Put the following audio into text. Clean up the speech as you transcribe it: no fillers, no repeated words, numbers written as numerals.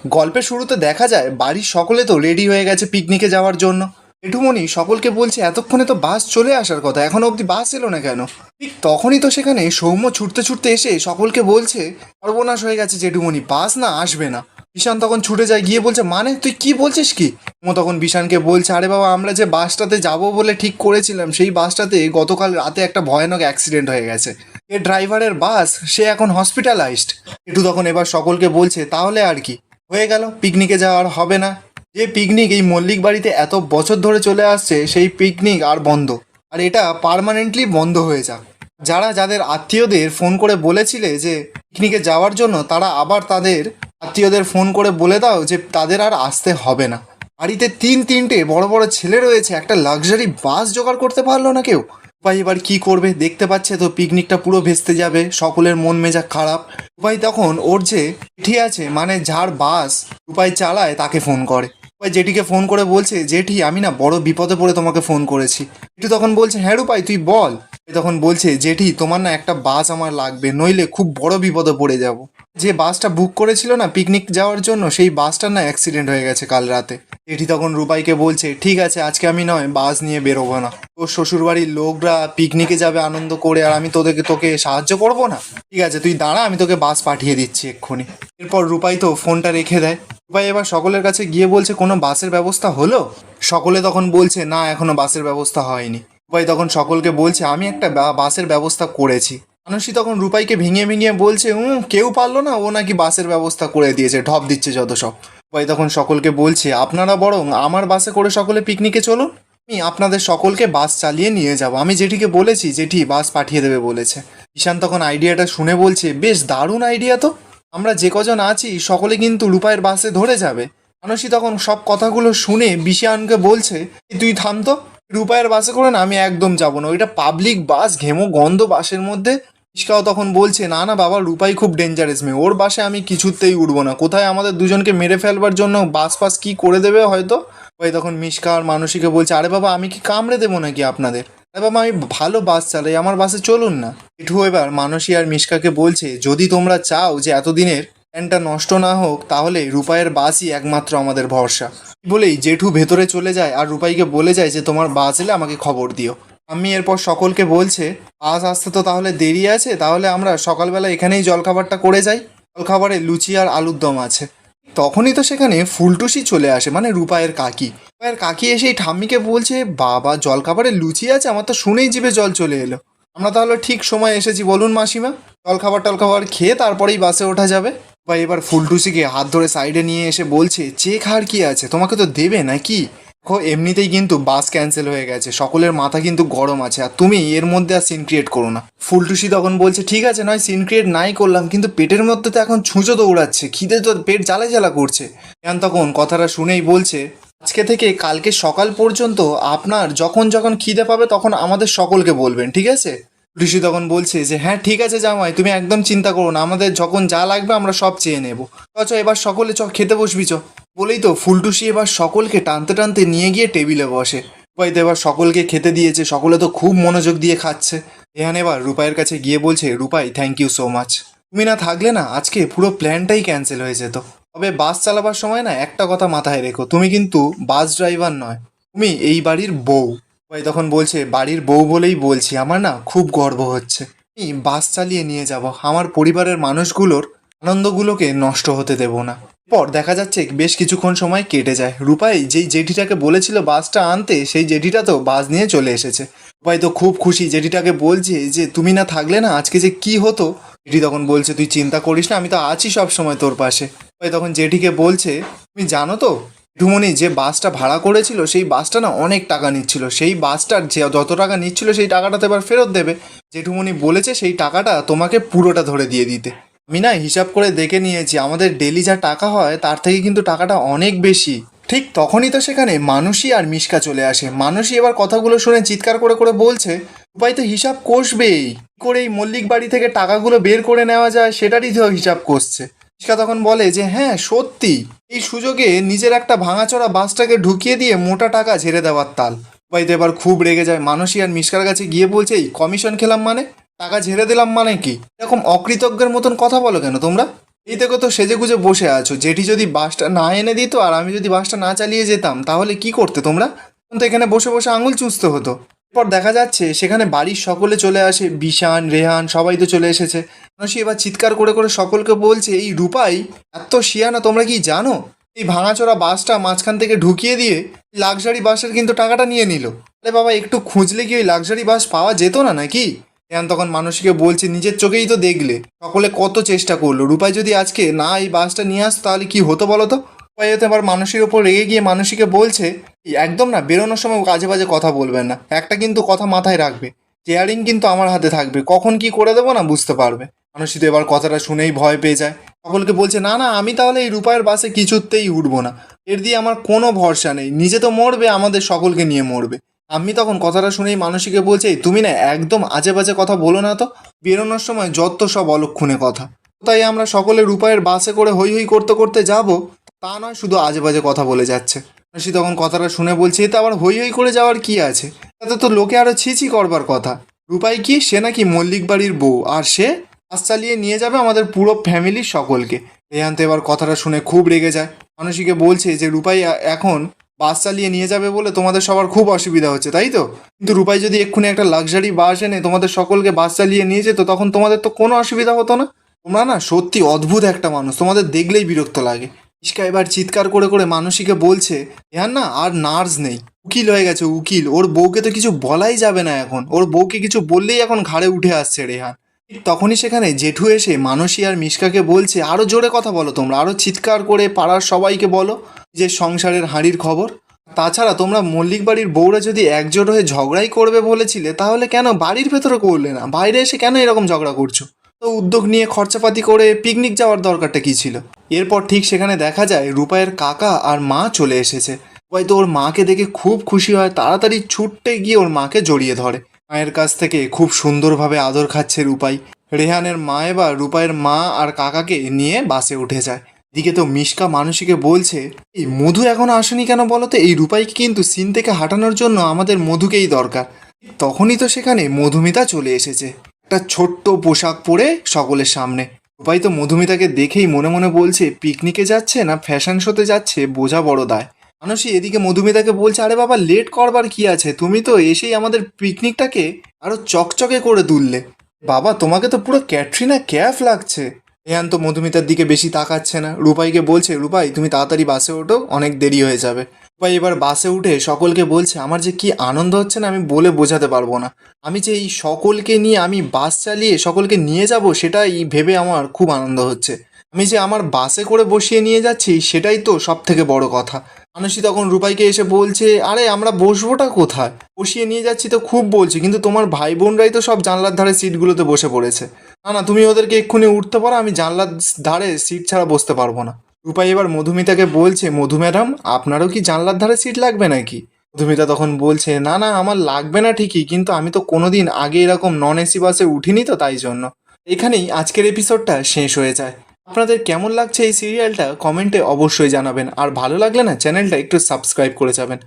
গল্পের শুরুতে দেখা যায় বাড়ির সকলে তো রেডি হয়ে গেছে পিকনিকে যাওয়ার জন্য। জেঠুমণি সকলকে বলছে এতক্ষণে তো বাস চলে আসার কথা, এখনো অবধি বাস এলো না কেন? ঠিক তখনই তো সেখানে সৌম্য ছুটতে ছুটতে এসে সকলকে বলছে সর্বনাশ হয়ে গেছে জেঠুমণি, বাস না আসবে না। বিশান তখন ছুটে যায়, গিয়ে বলছে মানে তুই কি বলছিস কি? সৌম্য তখন বিশানকে বলছে আরে বাবা, আমরা যে বাসটাতে যাব বলে ঠিক করেছিলাম সেই বাসটাতে গতকাল রাতে একটা ভয়ানক অ্যাক্সিডেন্ট হয়ে গেছে। এ ড্রাইভারের বাস, সে এখন হসপিটালাইজড। একটু তখন এবার সকলকে বলছে তাহলে আর কি হয়ে গেল, পিকনিকে যাওয়ার হবে না। যে পিকনিক এই মল্লিক বাড়িতে এত বছর ধরে চলে আসছে সেই পিকনিক আর বন্ধ, আর এটা পার্মানেন্টলি বন্ধ হয়ে যাক। যারা যাদের আত্মীয়দের ফোন করে বলেছিলে যে পিকনিকে যাওয়ার জন্য, তারা আবার তাদের আত্মীয়দের ফোন করে বলে দাও যে তাদের আর আসতে হবে না। বাড়িতে তিনটে বড় বড় ছেলে রয়েছে, একটা লাক্সারি বাস জোগাড় করতে পারলো না কেউ। রূপাই এবার কি করবে, দেখতে পাচ্ছে তো পিকনিকটা পুরো ভেস্তে যাবে, সকলের মন মেজাজ খারাপ। রূপাই তখন ওর যে জেঠি আছে, মানে যার বাস রূপাই চালায়, তাকে ফোন করে। রূপাই জেঠিকে ফোন করে বলছে জেঠি আমি না বড় বিপদে পড়ে তোমাকে ফোন করেছি। জেঠি তখন বলছে হ্যাঁ রূপাই তুই বল। রূপাই তখন বলছে জেঠি তোমার না একটা বাস আমার লাগবে, নইলে খুব বড় বিপদে পড়ে যাব। যে বাসটা বুক করেছিল না পিকনিক যাওয়ার জন্য, সেই বাসটার না অ্যাক্সিডেন্ট হয়ে গেছে কাল রাতে। জেঠি তখন রূপাইকে বলছে ঠিক আছে আজকে আমি নয় বাস নিয়ে বেরোবো না, তোর শ্বশুরবাড়ির লোকরা পিকনিকে যাবে আনন্দ করে, আর আমি তোকে সাহায্য করবো না? ঠিক আছে তুই দাঁড়া, আমি তোকে বাস পাঠিয়ে দিচ্ছি এক্ষুনি। এরপর রূপাই তো ফোনটা রেখে দেয়। রূপাই এবার সকলের কাছে গিয়ে বলছে কোনো বাসের ব্যবস্থা হলো? সকলে তখন বলছে না এখনো বাসের ব্যবস্থা হয়নি। রূপাই তখন সকলকে বলছে আমি একটা বাসের ব্যবস্থা করেছি। মানসী তখন রূপাইকে ভেঙে ভেঙে বলছে কেউ পারলো না, ও নাকি বাসের ব্যবস্থা করে দিয়েছে, ঢপ দিচ্ছে যত সব। রূপাই তখন সকলকে বলছে আপনারা বরং আমার বাসে করে সকলে পিকনিকে চলুন, আমি আপনাদের সকলকে বাস চালিয়ে নিয়ে যাব। আমি জেঠিকে বলেছি, জেঠি বাস পাঠিয়ে দেবে বলেছে। ঈশান তখন আইডিয়াটা শুনে বলছে বেশ দারুণ আইডিয়া তো, আমরা যে কজন আছি সকলে কিন্তু রূপাইয়ের বাসে ধরে যাবে। মানসী তখন সব কথাগুলো শুনে বিশানকে বলছে তুই থাম তো, রূপাইয়ের বাসে করে না আমি একদম যাব না, ওইটা পাবলিক বাস, ঘেমো গন্ধ বাসের মধ্যে। ইস্কাও তখন বলছে না না বাবা, রূপাই খুব ডেঞ্জারাস মেয়ে, ওর বাসে আমি কিছুতেই উঠবো না, কোথায় আমাদের দুজনকে মেরে ফেলবার জন্য বাস ফাস কি করে দেবে হয়তো। ওই তখন মিশকা আর মানসীকে বলছে আরে বাবা আমি কি কামড়ে দেবো নাকি আপনাদের, আরে বাবা আমি ভালো বাস চালাই, আমার বাসে চলুন না। এটু এবার মানসী আর মিশকাকে বলছে যদি তোমরা চাও যে এতদিনের প্ল্যানটা নষ্ট না হোক, তাহলে রূপাইয়ের বাসই একমাত্র আমাদের ভরসা। বলেই জেঠু ভেতরে চলে যায় আর রূপাইকে বলে যায় যে তোমার বাস এলে আমাকে খবর দিও। আমি এরপর সকলকে বলছে বাস আসতে তো তাহলে দেরি আছে, তাহলে আমরা সকালবেলা এখানেই জলখাবারটা করে যাই। জলখাবারে লুচি আর আলুর দম আছে। তখনই তো সেখানে ফুলটুসি চলে আসে, মানে রূপাইয়ের কাকি। রূপাইয়ের কাকি এসে এই ঠাম্মিকে বলছে বাবা জলখাবারে লুচি আছে, আমার তো শুনেই জিভে জল চলে এলো। আমরা তাহলে ঠিক সময় এসেছি, বলুন মাসিমা। জলখাবার টলখাবার খেয়ে তারপরেই বাসে ওঠা যাবে। ভাই এবার ফুলটুসিকে হাত ধরে সাইডে নিয়ে এসে বলছে চেক আর কি আছে, তোমাকে তো দেবে নাকি? দেখো এমনিতেই কিন্তু বাস ক্যান্সেল হয়ে গেছে, সকলের মাথা কিন্তু গরম আছে, আর তুমি এর মধ্যে আর সিন ক্রিয়েট করো না। ফুলটুসি তখন বলছে ঠিক আছে নয় সিন ক্রিয়েট নাই করলাম, কিন্তু পেটের মধ্যে তো এখন ছুঁচো দৌড়াচ্ছে, খিদে তো পেট জ্বালা জ্বালা করছে। ইয়ান তখন কথাটা শুনেই বলছে আজকে থেকে কালকে সকাল পর্যন্ত আপনার যখন যখন খিদে পাবে তখন আমাদের সকলকে বলবেন, ঠিক আছে? ঋষি তখন বলছে যে হ্যাঁ ঠিক আছে জামাই, তুমি একদম চিন্তা করো না, আমাদের যখন যা লাগবে আমরা সব চেয়ে নেবো। চ এবার সকলে খেতে বসবি চ। বলেই তো ফুলটুসি এবার সকলকে টানতে টানতে নিয়ে গিয়ে টেবিলে বসে। রূপাই তো এবার সকলকে খেতে দিয়েছে, সকলে তো খুব মনোযোগ দিয়ে খাচ্ছে। রেহান এবার রূপাইয়ের কাছে গিয়ে বলছে রূপাই থ্যাংক ইউ সো মাচ, তুমি না থাকলে না আজকে পুরো প্ল্যানটাই ক্যান্সেল হয়ে যেত। তবে বাস চালাবার সময় না একটা কথা মাথায় রেখো, তুমি কিন্তু বাস ড্রাইভার নয়, তুমি এই বাড়ির বউ। ভাই তখন বলছে বাড়ির বউ বলেই বলছি, আমার না খুব গর্ব হচ্ছে, আমি বাস চালিয়ে নিয়ে যাব, আমার পরিবারের মানুষগুলোর আনন্দগুলোকে নষ্ট হতে দেব না। পর দেখা যাচ্ছে বেশ কিছুক্ষণ সময় কেটে যায়। রূপাই যেই জেঠিটাকে বলেছিল বাসটা আনতে, সেই জেঠিটা তো বাস নিয়ে চলে এসেছে। রূপাই তো খুব খুশি, জেঠিটাকে বলছে যে তুমি না থাকলে না আজকে যে কি হতো। জেঠি তখন বলছে তুই চিন্তা করিস না, আমি তো আছি সব সময় তোর পাশে। রূপাই তখন জেঠিকে বলছে তুমি জানো তো জেঠুমণি যে বাসটা ভাড়া করেছিল সেই বাসটা না অনেক টাকা নিচ্ছিল, সেই বাসটার যে যত টাকা নিচ্ছিল সেই টাকাটা তো এবার ফেরত দেবে। জেঠুমণি বলেছে সেই টাকাটা তোমাকে পুরোটা ধরে দিয়ে দিতে। আমি না হিসাব করে দেখে নিয়েছি, আমাদের ডেলি যা টাকা হয় তার থেকে কিন্তু টাকাটা অনেক বেশি। ঠিক তখনই তো সেখানে মানসী আর মিশকা চলে আসে। মানসী এবার কথাগুলো শুনে চিৎকার করে করে বলছে উপায় তো হিসাব কষবেই, কি করে এই মল্লিক বাড়ি থেকে টাকাগুলো বের করে নেওয়া যায় সেটারই তো হিসাব কষছে। মিশকা তখন বলে যে হ্যাঁ সত্যি, এই সুযোগে নিজের একটা ভাঙাচোরা বাসটাকে ঢুকিয়ে দিয়ে মোটা টাকা ঝেড়ে দেওয়ার তাল। উপায় তো এবার খুব রেগে যায়, মানসী আর মিশকার কাছে গিয়ে বলছে এই কমিশন খেলাম মানে, টাকা ঝেড়ে দিলাম মানে কি, এরকম অকৃতজ্ঞের মতন কথা বলো কেন তোমরা? এই দেখো তো সেজে গুজে বসে আছো, জেঠি যদি বাসটা না এনে দিত আর আমি যদি বাসটা না চালিয়ে যেতাম তাহলে কি করতে তোমরা? তখন তো এখানে বসে বসে আঙুল চুষতে হতো। এরপর দেখা যাচ্ছে সেখানে বাড়ির সকলে চলে আসে, বিশান রেহান সবাই তো চলে এসেছে। মানসী এবার চিৎকার করে করে সকলকে বলছে, এই রূপাই এত শিয়ানা, তোমরা কি জানো এই ভাঙাচোরা বাসটা মাঝখান থেকে ঢুকিয়ে দিয়ে লাক্সারি বাসের কিন্তু টাকাটা নিয়ে নিল। আরে বাবা, একটু খুঁজলে কি ওই লাক্সারি বাস পাওয়া যেত না নাকি? ধ্যান তখন মানসীকে বলছে, নিজের চোখেই তো দেখলে সকলে কত চেষ্টা করলো, রূপাই যদি আজকে না এই বাসটা নিয়ে আসতো তাহলে কি হতো বলো তো? রূপাই হতে আবার মানসীর ওপর রেগে গিয়ে মানসীকে বলছে, "এই একদম না, বেরোনোর সময় কাজে বাজে কথা বলবেন না, একটা কিন্তু কথা মাথায় রাখবে, চেয়ারিং কিন্তু আমার হাতে থাকবে, কখন কি করে দেবো না বুঝতে পারবে।" মানসী তো এবার কথাটা শুনেই ভয় পেয়ে যায়, সকলকে বলছে, না না, আমি তাহলে এই রূপায়ের বাসে কিছুতেই উঠবো না, এর দিয়ে আমার কোনো ভরসা নেই, নিজে তো মরবে, আমাদের সকলকে নিয়ে মরবে। আমি তখন কথাটা শুনেই মানসীকে বলছে, "এই তুমি না একদম আজে বাজে কথা বলো না তো, বেরোনোর সময় যত সব অলক্ষণে কথা, তাই আমরা সকলে রূপায়ের বাসে করে হই হই করতে করতে যাব, তা নয় শুধু আজে বাজে কথা বলে যাচ্ছে।" মানসী তখন কথাটা শুনে বলছে, এতে আবার হই হই করে যাওয়ার কি আছে, তাতে তো লোকে আরো ছিছি করবার কথা। রূপাই কি, সে নাকি মল্লিক বাড়ির বউ, আর সে বাস চালিয়ে নিয়ে যাবে আমাদের পুরো ফ্যামিলির সকলকে। রেহান তো এবার কথাটা শুনে খুব রেগে যায়, মানসীকে বলছে যে রূপাই এখন বাস চালিয়ে নিয়ে যাবে বলে তোমাদের সবার খুব অসুবিধা হচ্ছে, তাই তো? কিন্তু রূপাই যদি এক্ষুনি একটা লাক্সারি বাস এনে তোমাদের সকলকে বাস চালিয়ে নিয়ে যেত তখন তোমাদের তো কোনো অসুবিধা হতো না। তোমরা না সত্যি অদ্ভুত একটা মানুষ, তোমাদের দেখলেই বিরক্ত লাগে। ইস্কা এবার চিৎকার করে করে মানসীকে বলছে, রেহান না আর নার্স নেই, উকিল হয়ে গেছে উকিল, ওর বউকে তো কিছু বলাই যাবে না এখন, ওর বউকে কিছু বললেই এখন ঘাড়ে উঠে আসছে রেহান। ঠিক তখনই সেখানে জেঠু এসে মানসী আর মিশকাকে বলছে, আরো জোরে কথা বলো তোমরা, আরো চিৎকার করে পাড়ার সবাইকে বলো যে সংসারের হাঁড়ির খবর। তাছাড়া তোমরা মল্লিক বাড়ির বউরা যদি একজোট হয়ে ঝগড়াই করবে বলেছিলে তাহলে কেন বাড়ির ভেতরে করলে না, বাইরে এসে কেন এরকম ঝগড়া করছো? তো উদ্যোগ নিয়ে খরচাপাতি করে পিকনিক যাওয়ার দরকারটা কী ছিল? এরপর ঠিক সেখানে দেখা যায় রূপায়ের কাকা আর মা চলে এসেছে। রূপাই তো ওর মাকে দেখে খুব খুশি হয়, তাড়াতাড়ি ছুটতে গিয়ে ওর মাকে জড়িয়ে ধরে। মায়ের কাছ থেকে খুব সুন্দরভাবে আদর খাচ্ছে রূপাই। রেহানের মা এবার রূপাইয়ের মা আর কাকাকে নিয়ে বাসে উঠে যায়। এদিকে তো মিশকা মানসীকে বলছে, এই মধু এখনো আসেনি কেন বলো তো, এই রূপাইকে কিন্তু সিন থেকে হাঁটানোর জন্য আমাদের মধুকেই দরকার। তখনই তো সেখানে মধুমিতা চলে এসেছে একটা ছোট্ট পোশাক পরে সকলের সামনে। রূপাই তো মধুমিতাকে দেখেই মনে মনে বলছে, পিকনিকে যাচ্ছে না ফ্যাশন শোতে যাচ্ছে বোঝা বড় দায়। মানসী এদিকে মধুমিতাকে বলছে, আরে বাবা লেট করবার কি আছে, তুমি তো এসেই আমাদের পিকনিকটাকে আরো চকচকে করে তুললে। বাবা তোমাকে তো পুরো ক্যাটরিনা ক্যাফ লাগছে। রেহান তো মধুমিতার দিকে বেশি তাকাচ্ছে না, রূপাইকে বলছে, রূপাই তুমি তাড়াতাড়ি বাসে ওঠো, অনেক দেরি হয়ে যাবে। রূপাই এবার বাসে উঠে সকলকে বলছে, আমার যে কি আনন্দ হচ্ছে না আমি বলে বোঝাতে পারবো না। আমি যে এই সকলকে নিয়ে আমি বাস চালিয়ে সকলকে নিয়ে যাব সেটাই ভেবে আমার খুব আনন্দ হচ্ছে। আমি যে আমার বাসে করে বসিয়ে নিয়ে যাচ্ছি সেটাই তো সব থেকে বড় কথা। মানসী তখন রূপাইকে এসে বলছে, আরে আমরা বসবোটা কোথায়, বসিয়ে নিয়ে যাচ্ছি তো খুব বলছি, কিন্তু তোমার ভাই বোনরাই তো সব জানলার ধারে সিটগুলোতে বসে পড়েছে। না না, তুমি ওদেরকে এক্ষুনি উঠতে পারো, আমি জানলার ধারে সিট ছাড়া বসতে পারবো না। রূপাই এবার মধুমিতাকে বলছে, মধু ম্যাডাম আপনারও কি জানলার ধারে সিট লাগবে নাকি? মধুমিতা তখন বলছে, না না আমার লাগবে না ঠিকই, কিন্তু আমি তো কোনোদিন আগে এরকম নন এসি বাসে উঠিনি তো তাই জন্য। এখানেই আজকের এপিসোডটা শেষ হয়ে যায়। আপনাদের কেমন লাগছে এই সিরিয়ালটা কমেন্টে অবশ্যই জানাবেন, আর ভালো লাগলে না চ্যানেলটা একটু সাবস্ক্রাইব করে যাবেন।